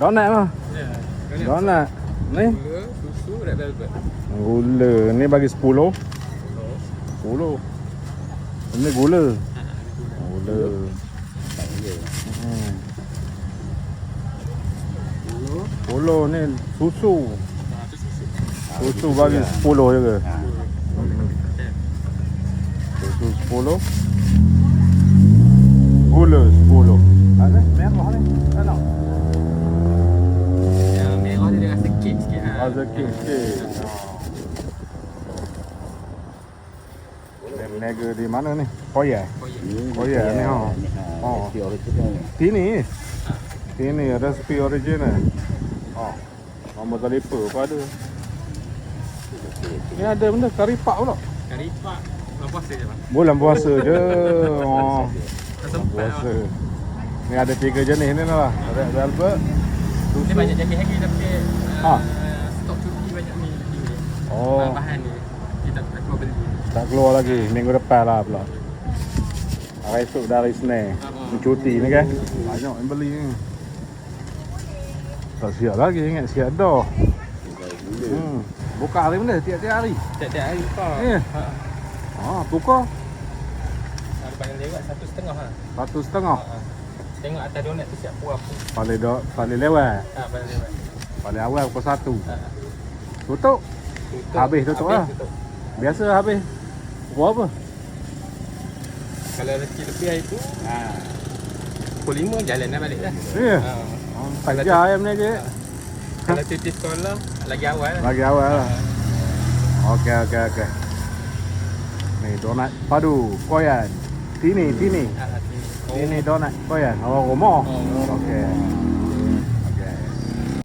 Donat mah. Ya. Donat. Ni Gula, susu, red velvet. gula. Ni bagi 10. 10. Ini gula. Gula. Hmm. 10 ni susu. Tu susu. Susu bagi 10 je ke? Susu 10. Gula 10. Ada merah ni. Ada. Yang merah dia rasa kek sikit lah. Ada sikit. Niaga di mana ni? Koya. Koya ni ha. Oh. Resipi original ni. Ini resipi original. Oh. Nombor telefon apa ada? Ni ada benda kari pak pula. Kari pak. Bulan puasa je bang. Bulan puasa je. Oh. Tak sempat Puasa. lah. Ni ada 3 jenis ni lah. Red velvet. Ni banyak jaki-jaki tapi Ha. stok cuti banyak ni. Oh. Bahan ni. Kita tak keluar beli. Tak keluar lagi. Minggu depan lah pula. Hari esok dari Senin. Cuti ni kan. Banyak yang beli ni. Tak siap lagi. Ingat siap dah. Buka hari benda tiap-tiap hari. Tiap-tiap hari kau. Ya. Tukar Ada panggil lewat 1.5 lah. 1.5. Tengok atas donat tu siap berapa. Paling lewat. Panggil lewat. Paling awal pukul 1. Tutup. Habis tutup lah. Biasa habis. Pukul apa? Kalau rezeki lebih hari tu, pukul 5 jalan dah balik dah. Ya. Ha. 4 jam ayam ni je. Kalau cuti sekolah, lagi awal lah. Lagi awal lah. Okey. Ni donat padu Koyan. Tini. Ha, Ini donat Koyan. Orang rumah. Oh. Okey.